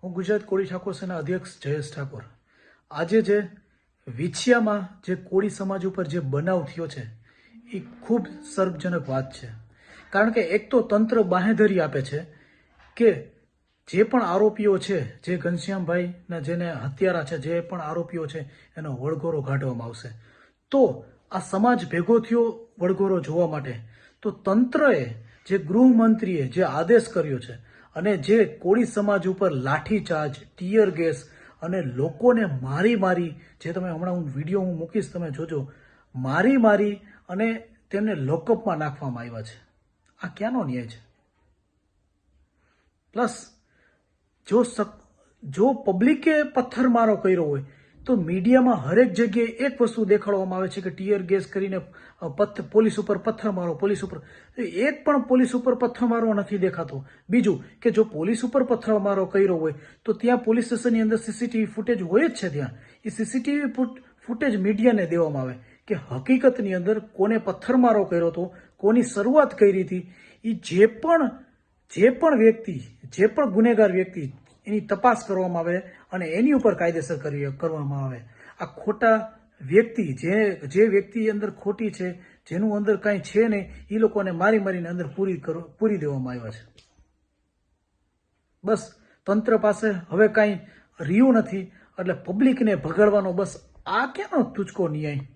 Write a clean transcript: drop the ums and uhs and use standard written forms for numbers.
હું ગુજરાત કોળી ઠાકોર સેના અધ્યક્ષ જયેશ ઠાકોર. આજે જે વિછિયામાં જે કોળી સમાજ ઉપર જે બનાવ થયો છે એ ખૂબ સર્વજનક વાત છે. કારણ કે એક તો તંત્ર બાંહેધરી આપે છે કે જે પણ આરોપીઓ છે, જે ઘનશ્યામભાઈના જેને હત્યારા છે, જે પણ આરોપીઓ છે એનો વળગોરો કાઢવામાં આવશે. તો આ સમાજ ભેગો થયો વળગોરો જોવા માટે. તો તંત્રએ, જે ગૃહમંત્રીએ જે આદેશ કર્યો છે અને જે કોળી સમાજ ઉપર લાઠીચાર્જ, ટીયર ગેસ અને લોકોને મારી, જે તમે હમણાં વિડીયો હું મૂકીશ, તમે જોજો, મારી અને તેમને લોકઅપમાં નાખવામાં આવ્યા છે. આ ક્યાંનો ન્યાય છે? પ્લસ જો પબ્લિકે પથ્થરમારો કર્યો હોય તો મીડિયામાં હરેક જગ્યાએ એક વસ્તુ દેખાડવામાં આવે છે કે ટીયર ગેસ કરીને પોલીસ ઉપર પથ્થરમારો, પોલીસ ઉપર. એક પણ પોલીસ ઉપર પથ્થરમારો નથી દેખાતો. બીજું કે જો પોલીસ ઉપર પથ્થરમારો કર્યો હોય તો ત્યાં પોલીસ સ્ટેશનની અંદર સીસીટીવી ફૂટેજ હોય જ છે. ત્યાં એ સીસીટીવી ફૂટેજ મીડિયાને દેવામાં આવે કે હકીકતની અંદર કોને પથ્થરમારો કર્યો હતો, કોની શરૂઆત કરી હતી, એ જે પણ વ્યક્તિ, જે પણ ગુનેગાર વ્યક્તિ, એની તપાસ કરવામાં આવે અને એની ઉપર કાયદેસર કરવામાં આવે. આ ખોટા વ્યક્તિ, જે વ્યક્તિ અંદર ખોટી છે, જેનું અંદર કાંઈ છે નહીં, એ લોકોને મારીને અંદર પૂરી દેવામાં આવ્યા છે. બસ તંત્ર પાસે હવે કાંઈ રહ્યું નથી, એટલે પબ્લિકને ભગાડવાનો બસ આ ક્યાંનો તુચકો ન્યાય?